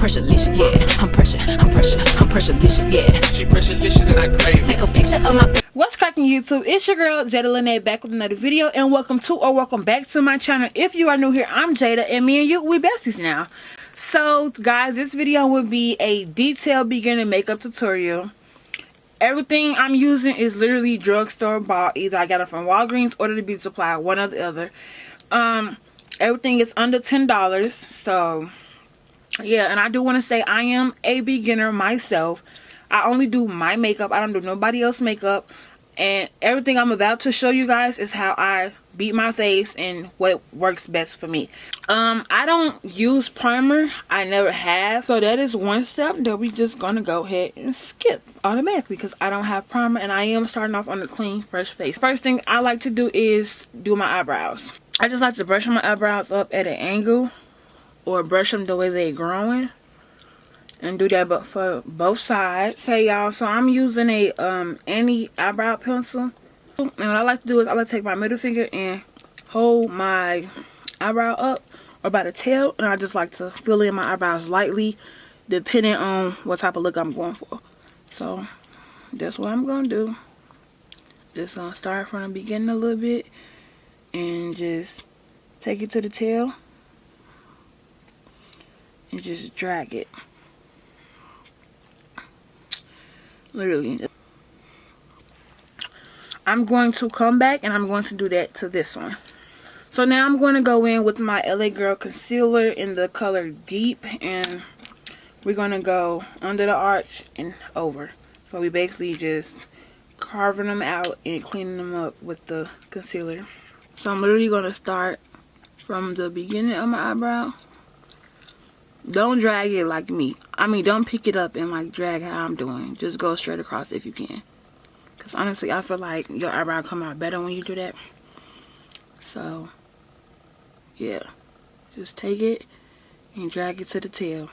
pressurelicious, yeah. I'm pressurelicious, yeah. She pressurelicious and I crave it. Take a picture of my. What's cracking YouTube? It's your girl Jada Lene back with another video, and welcome to or welcome back to my channel. If you are new here, I'm Jada, and me and you, we besties now. So guys, this video will be a detailed beginner makeup tutorial. Everything I'm using is literally drugstore bought. Either I got it from Walgreens or the beauty supply, one or the other. Everything is under $10. So yeah, and I do want to say I am a beginner myself. I only do my makeup. I don't do nobody else's makeup. And everything I'm about to show you guys is how I beat my face and what works best for me. I don't use primer. I never have. So that is one step that we just gonna go ahead and skip automatically because I don't have primer and I am starting off on a clean, fresh face. First thing I like to do is do my eyebrows. I just like to brush my eyebrows up at an angle or brush them the way they're growing. And do that but for both sides. Hey y'all, so I'm using a any eyebrow pencil. And what I like to do is I like to take my middle finger and hold my eyebrow up or by the tail. And I just like to fill in my eyebrows lightly depending on what type of look I'm going for. So that's what I'm going to do. Just going to start from the beginning a little bit. And just take it to the tail. And just drag it. Literally. I'm going to come back and I'm going to do that to this one. So now I'm going to go in with my LA Girl concealer in the color Deep, and we're going to go under the arch and over. So we basically just carving them out and cleaning them up with the concealer. So I'm literally going to start from the beginning of my eyebrow. Don't drag it like me. I mean, don't pick it up and like drag how I'm doing. Just go straight across if you can. Because honestly, I feel like your eyebrow come out better when you do that. So, yeah. Just take it and drag it to the tail.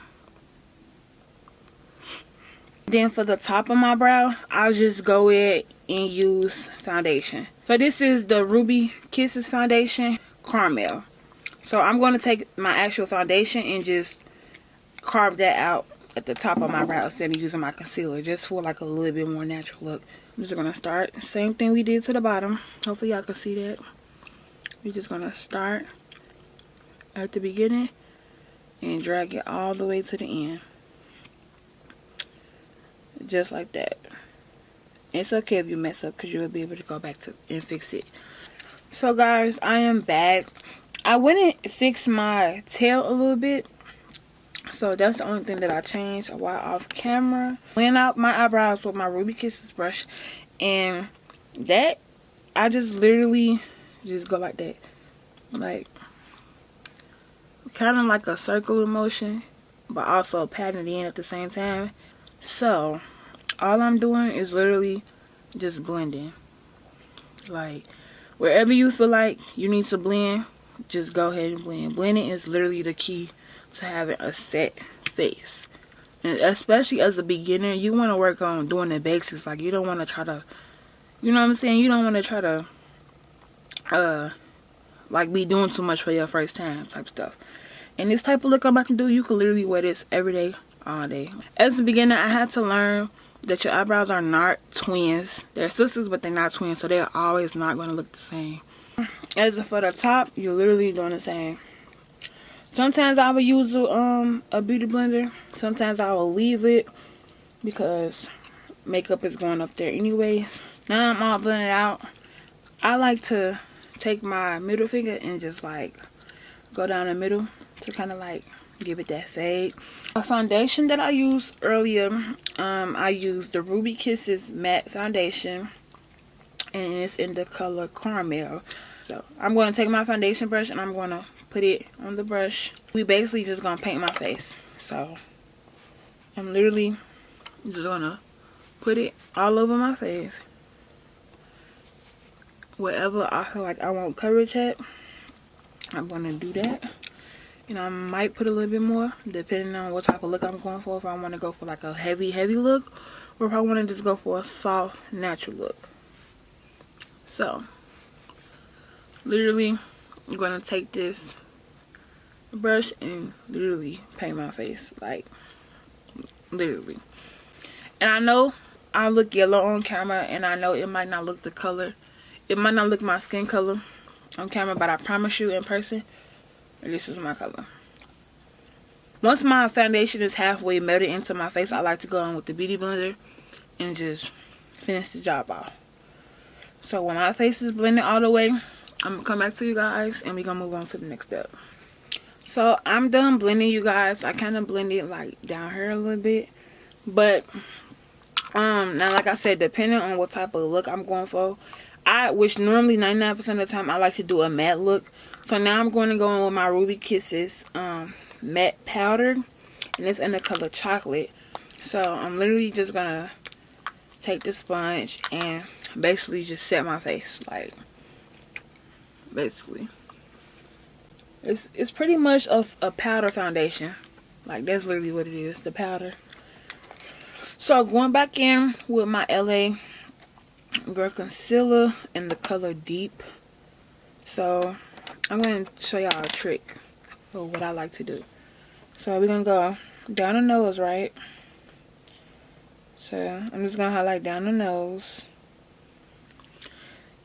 Then for the top of my brow, I'll just go in and use foundation. So this is the Ruby Kisses foundation caramel. So I'm going to take my actual foundation and just carve that out at the top of my brow instead of using my concealer, just for like a little bit more natural look. I'm just gonna start same thing we did to the bottom. Hopefully y'all can see that. We're just gonna start at the beginning and drag it all the way to the end, just like that. It's okay if you mess up because you'll be able to go back to and fix it. So guys, I am back. I went and fixed my tail a little bit. So that's the only thing that I changed while off camera. Clean out my eyebrows with my Ruby Kisses brush. And that, I just literally just go like that. Like, kind of like a circular motion, but also patting it in at the same time. So, all I'm doing is literally just blending. Like, wherever you feel like you need to blend, just go ahead and blend. Blending is literally the key to having a set face. And especially as a beginner, you want to work on doing the basics. Like, you don't want to try to, you know what I'm saying, you don't want to try to like be doing too much for your first time type stuff. And this type of look I'm about to do, you can literally wear this every day, all day. As a beginner, I had to learn that your eyebrows are not twins. They're sisters, but they're not twins, so they're always not going to look the same. As for the top, you're literally doing the same. Sometimes I will use a beauty blender. Sometimes I will leave it because makeup is going up there anyway. Now I'm all blended out. I like to take my middle finger and just like go down the middle to kind of like give it that fade. A foundation that I used earlier, I used the Ruby Kisses matte foundation, and it's in the color caramel. So I'm going to take my foundation brush and I'm going to put it on the brush. We basically just going to paint my face. So I'm literally just going to put it all over my face. Wherever I feel like I want coverage at, I'm going to do that. And I might put a little bit more depending on what type of look I'm going for. If I want to go for like a heavy look, or if I want to just go for a soft natural look. So literally, I'm going to take this brush and literally paint my face, like literally. And I know I look yellow on camera, and I know it might not look the color, it might not look my skin color on camera, but I promise you in person, this is my color. Once my foundation is halfway melted into my face, I like to go in with the beauty blender and just finish the job off. So when my face is blended all the way, I'm gonna come back to you guys and we're gonna move on to the next step. So I'm done blending, you guys. I kind of blended like down here a little bit, but now like I said, depending on what type of look I'm going for, which normally 99% of the time I like to do a matte look. So now I'm going to go in with my Ruby Kisses matte powder, and it's in the color chocolate. So I'm literally just gonna take the sponge and basically just set my face, like basically it's pretty much a powder foundation. Like that's literally what it is, the powder. So going back in with my LA Girl concealer in the color Deep. So I'm going to show y'all a trick of what I like to do. So we're going to go down the nose, right? So I'm just going to highlight down the nose.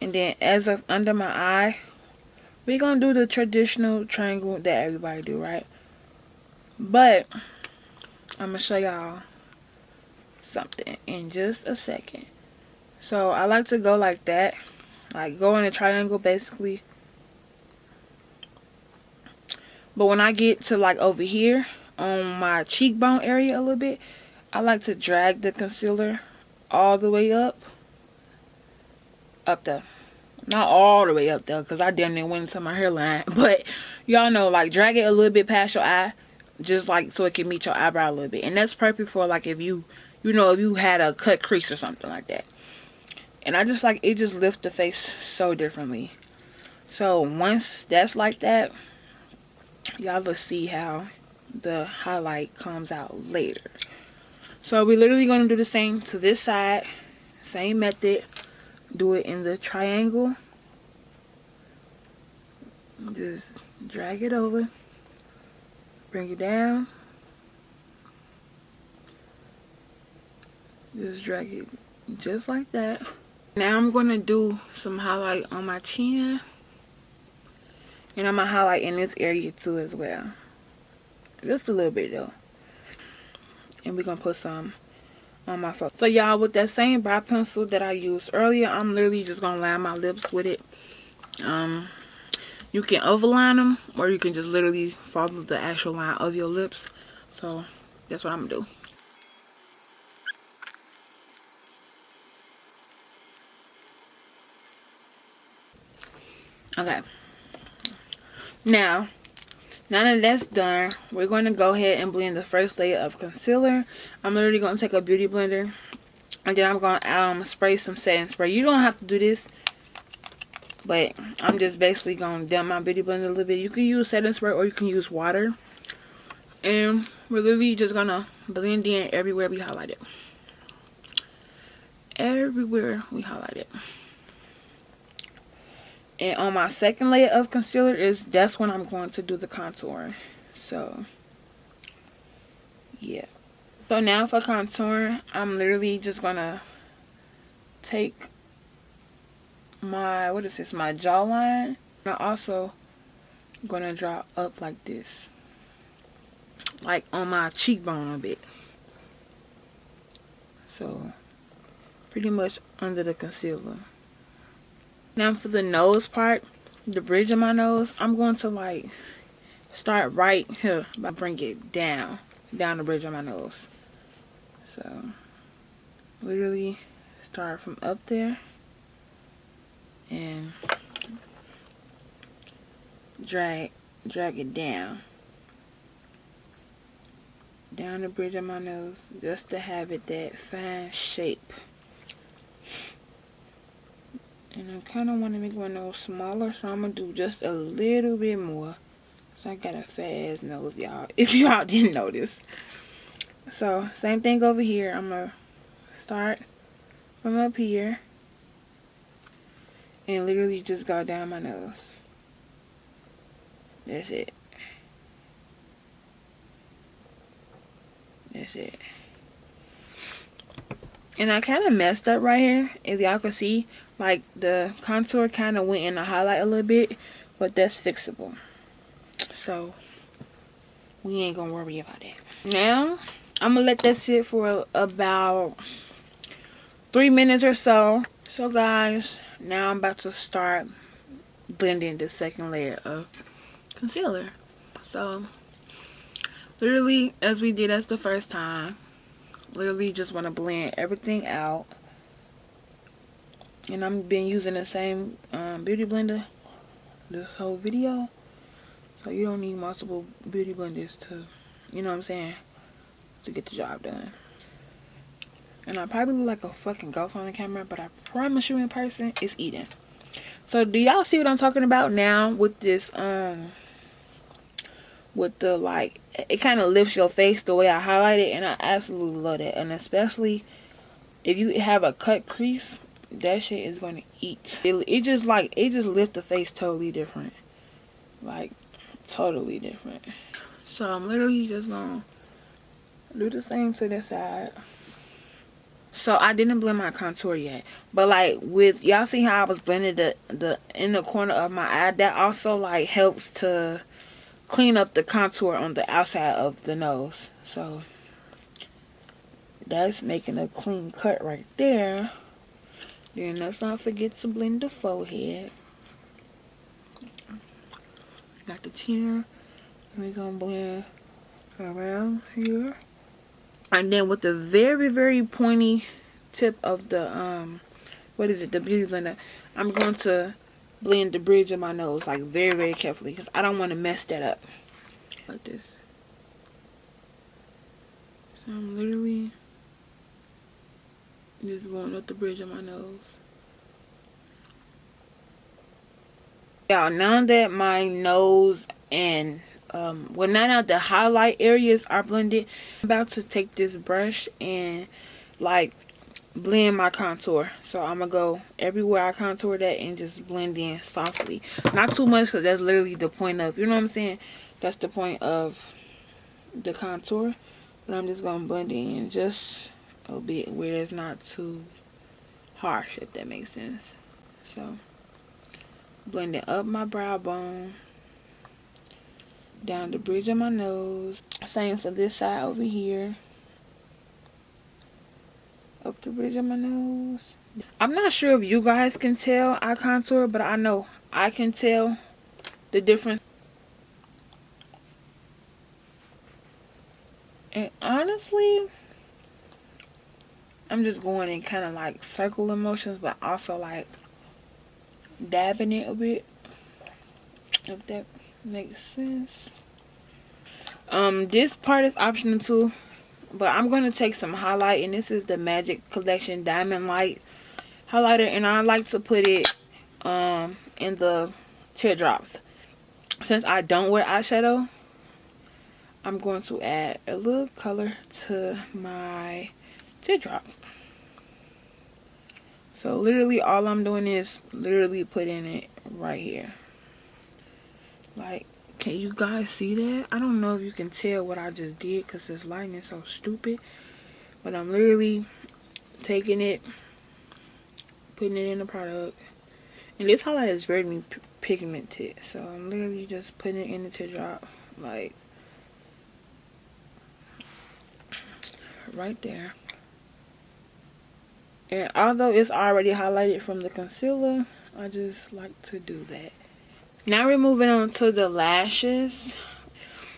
And then as of under my eye, we're going to do the traditional triangle that everybody do, right? But I'm going to show y'all something in just a second. So I like to go like that. Like go in a triangle basically. But when I get to like over here on my cheekbone area a little bit, I like to drag the concealer all the way up there. Not all the way up there, because I damn near went into my hairline. But y'all know, like drag it a little bit past your eye, just like so it can meet your eyebrow a little bit. And that's perfect for like if you know, if you had a cut crease or something like that. And I just like, it just lifts the face so differently. So once that's like that, y'all will see how the highlight comes out later. So we're literally going to do the same to this side. Same method. Do it in the triangle. Just drag it over. Bring it down. Just drag it just like that. Now I'm going to do some highlight on my chin. And I'm going to highlight in this area too as well. Just a little bit though. And we're going to put some on my face. So y'all, with that same brow pencil that I used earlier, I'm literally just going to line my lips with it. You can overline them, or you can just literally follow the actual line of your lips. So that's what I'm going to do. Okay. Now that that's done, we're going to go ahead and blend the first layer of concealer. I'm literally going to take a beauty blender, and then I'm going to spray some setting spray. You don't have to do this, but I'm just basically going to dump my beauty blender a little bit. You can use setting spray or you can use water. And we're literally just going to blend in everywhere we highlight it. Everywhere we highlight it. And on my second layer of concealer, that's when I'm going to do the contouring. So, yeah. So now for contouring, I'm literally just going to take my, my jawline. I'm also going to draw up like this. Like on my cheekbone a bit. So, pretty much under the concealer. Now for the nose part, the bridge of my nose, I'm going to like start right here by bring it down the bridge of my nose. So literally start from up there and drag it down the bridge of my nose, just to have it that fine shape. And I kind of want to make my nose smaller, so I'm going to do just a little bit more. So I got a fat ass nose, y'all, if y'all didn't notice. So, same thing over here. I'm going to start from up here and literally just go down my nose. That's it. that shit. And I kind of messed up right here. If y'all can see, like the contour kind of went in the highlight a little bit, but that's fixable. So we ain't gonna worry about it. Now I'm gonna let that sit for about 3 minutes or so. So guys, now I'm about to start blending the second layer of concealer. So literally, as we did as the first time, literally just want to blend everything out. And I've been using the same beauty blender this whole video, so you don't need multiple beauty blenders to, you know what I'm saying, to get the job done. And I probably look like a fucking ghost on the camera, but I promise you in person, it's eating. So do y'all see what I'm talking about now with this, with the, like, it kind of lifts your face the way I highlight it, and I absolutely love that. And especially if you have a cut crease, that shit is going to eat. It just lifts the face totally different. Like, totally different. So I'm literally just going to do the same to this side. So I didn't blend my contour yet, but like with y'all see how I was blending the inner corner of my eye, that also like helps to clean up the contour on the outside of the nose. So that's making a clean cut right there. Then let's not forget to blend the forehead. Got the chin. We're gonna blend around here. And then with the very, very pointy tip of the, what is it, the beauty blender, I'm going to blend the bridge of my nose, like very, very carefully, because I don't want to mess that up. Like this. So I'm literally just going up the bridge of my nose. Y'all, now that my nose and well, now the highlight areas are blended, I'm about to take this brush and like blend my contour. So I'm gonna go everywhere I contour that and just blend in softly, not too much, because that's literally the point of, you know what I'm saying, that's the point of the contour. But I'm just gonna blend it in just a bit where it's not too harsh, if that makes sense. So blend it up my brow bone, down the bridge of my nose. Same for this side over here. Up the bridge of my nose. I'm not sure if you guys can tell I contour, but I know I can tell the difference. And honestly, I'm just going in kind of like circular motions, but also like dabbing it a bit, if that makes sense. This part is optional too, but I'm going to take some highlight, and this is the Magic Collection Diamond Light highlighter, and I like to put it in the teardrops. Since I don't wear eyeshadow, I'm going to add a little color to my teardrop. So literally all I'm doing is literally putting it right here. Like, can you guys see that? I don't know if you can tell what I just did because this lighting is so stupid. But I'm literally taking it, putting it in the product. And this highlight is very pigmented. So I'm literally just putting it in the teardrop. Like, right there. And although it's already highlighted from the concealer, I just like to do that. Now we're moving on to the lashes.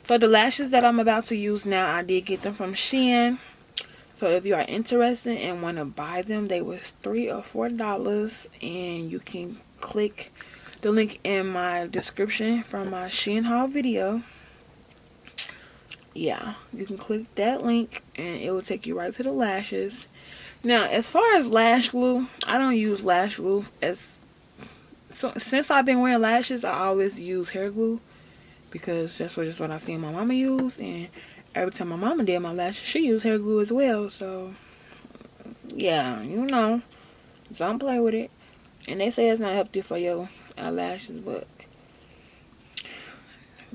So the lashes that I'm about to use now, I did get them from Shein. So if you are interested and want to buy them, they was $3 or $4, and you can click the link in my description from my Shein haul video. Yeah, you can click that link and it will take you right to the lashes. Now, as far as lash glue, I don't use lash glue. So since I've been wearing lashes, I always use hair glue, because that's just what I seen my mama use, and every time my mama did my lashes, she used hair glue as well. So yeah, you know, don't play with it. And they say it's not healthy for your eyelashes, but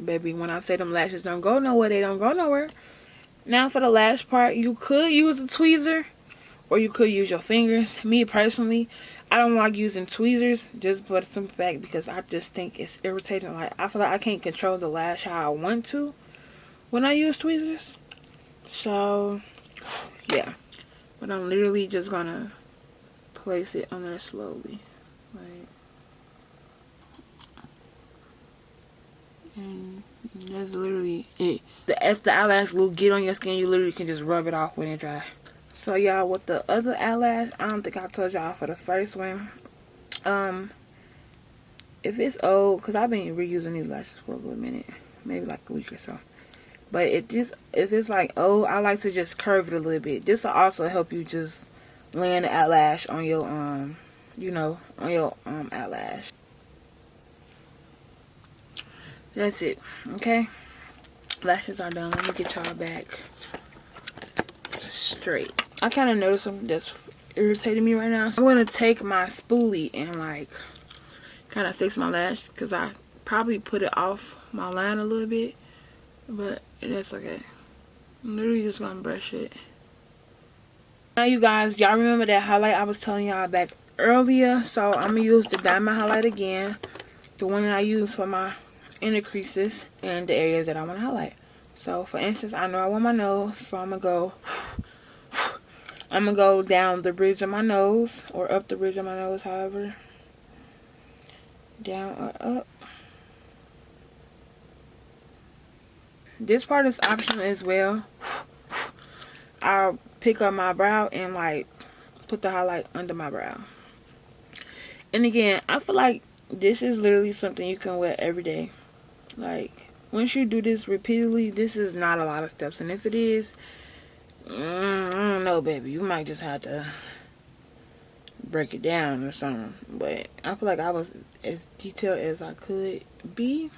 baby, when I say them lashes don't go nowhere, they don't go nowhere. Now for the last part, you could use a tweezer or you could use your fingers. Me personally, I don't like using tweezers just for the simple fact because I just think it's irritating. Like, I feel like I can't control the lash how I want to when I use tweezers. So, yeah. But I'm literally just gonna place it on there slowly. Like, and that's literally it. If the eyelash will get on your skin, you literally can just rub it off when it dry. So y'all, with the other eyelash, I don't think I told y'all for the first one. If it's old, because I've been reusing these lashes for a good minute, maybe like a week or so. But if it's like old, I like to just curve it a little bit. This will also help you just land the eyelash on your you know, on your eyelash. That's it. Okay, lashes are done. Let me get y'all back straight. I kind of noticed something that's irritating me right now. So I'm gonna take my spoolie and like kind of fix my lash because I probably put it off my line a little bit, but that's okay. I'm literally just gonna brush it. Now you guys, y'all remember that highlight I was telling y'all back earlier? So I'm gonna use the diamond highlight again, the one that I use for my inner creases and the areas that I want to highlight. So for instance, I know I want my nose, so I'm gonna go down the bridge of my nose, or up the bridge of my nose, however. Down or up. This part is optional as well. I'll pick up my brow and like put the highlight under my brow. And again, I feel like this is literally something you can wear every day. Like, once you do this repeatedly, this is not a lot of steps. And if it is, I don't know, baby. You might just have to break it down or something. But I feel like I was as detailed as I could be.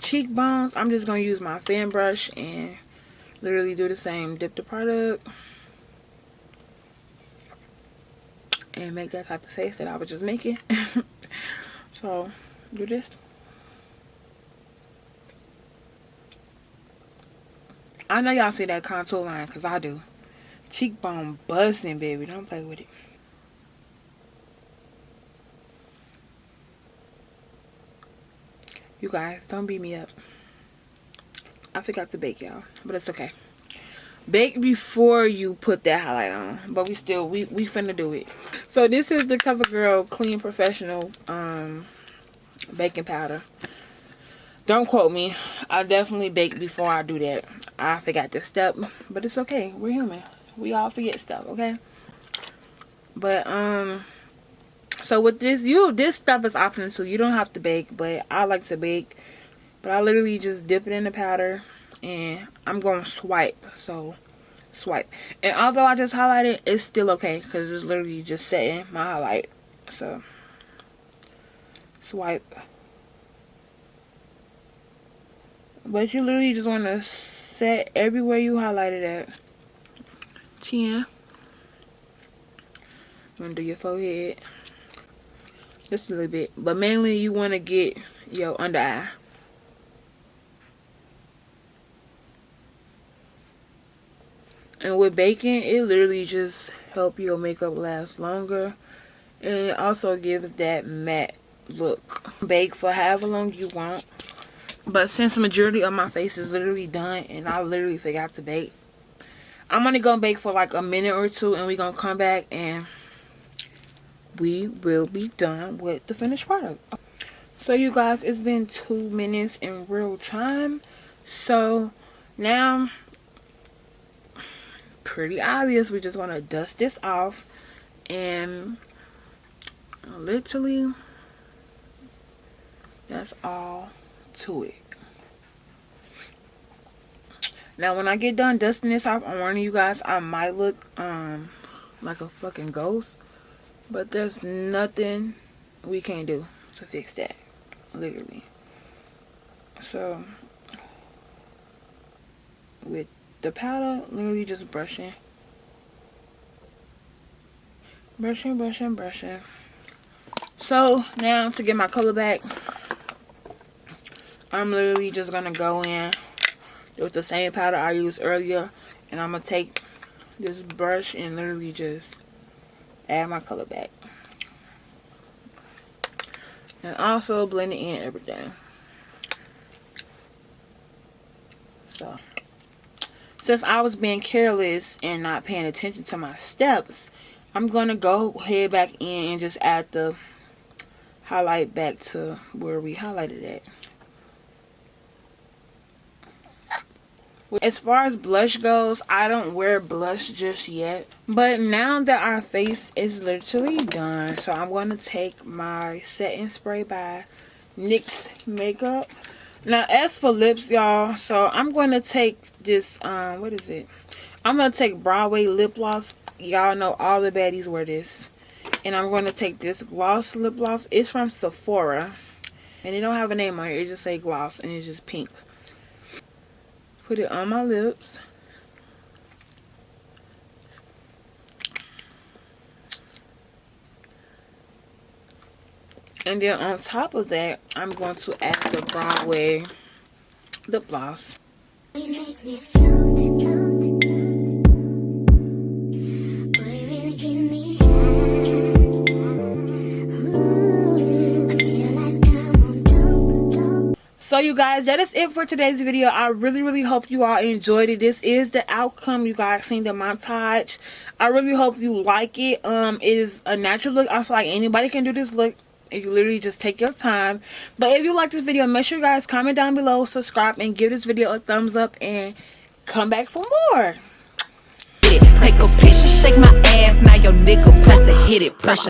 Cheekbones, I'm just going to use my fan brush and literally do the same. Dip the product and make that type of face that I was just making. So, do this. I know y'all see that contour line because I do. Cheekbone busting, baby. Don't play with it. You guys, don't beat me up. I forgot to bake, y'all. But it's okay. Bake before you put that highlight on. But we finna do it. So this is the CoverGirl Clean Professional baking powder. Don't quote me. I definitely bake before I do that. I forgot this step. But it's okay. We're human. We all forget stuff, okay? But, so with this, this stuff is optional too. You don't have to bake, but I like to bake. But I literally just dip it in the powder and I'm going to swipe. So, swipe. And although I just highlighted, it's still okay because it's literally just setting my highlight. So, swipe. But you literally just want to set everywhere you highlighted at. Chin. You want to do your forehead. Just a little bit. But mainly you want to get your under eye. And with baking, it literally just helps your makeup last longer. And it also gives that matte look. Bake for however long you want. But since the majority of my face is literally done and I literally forgot to bake, I'm only going to bake for like a minute or two and we're going to come back and we will be done with the finished product. So you guys, it's been 2 minutes in real time. So now, pretty obvious, we just want to dust this off and literally that's all to it. Now when I get done dusting this off, I'm warning you guys, I might look like a fucking ghost, but there's nothing we can do to fix that, literally. So with the powder, literally just brushing. So now to get my color back, I'm literally just gonna go in It was the same powder I used earlier. And I'm going to take this brush and literally just add my color back. And also blending in everything. So, since I was being careless and not paying attention to my steps, I'm going to go head back in and just add the highlight back to where we highlighted at. As far as blush goes, I don't wear blush just yet. But now that our face is literally done, so I'm going to take my setting spray by NYX Makeup. Now, as for lips, y'all, so I'm going to take this, what is it? I'm going to take Broadway lip gloss. Y'all know all the baddies wear this. And I'm going to take this gloss lip gloss. It's from Sephora. And it don't have a name on it. It just say gloss, and it's just pink. Put it on my lips. And then on top of that, I'm going to add the Broadway lip gloss. So you guys, that is it for today's video. I really hope you all enjoyed it. This is the outcome. You guys seen the montage. I really hope you like it. It is a natural look. I feel like anybody can do this look if you literally just take your time. But if you like this video, make sure you guys comment down below, subscribe, and give this video a thumbs up, and come back for more. Take a picture, shake my ass, now your nigga press the hit it pressure.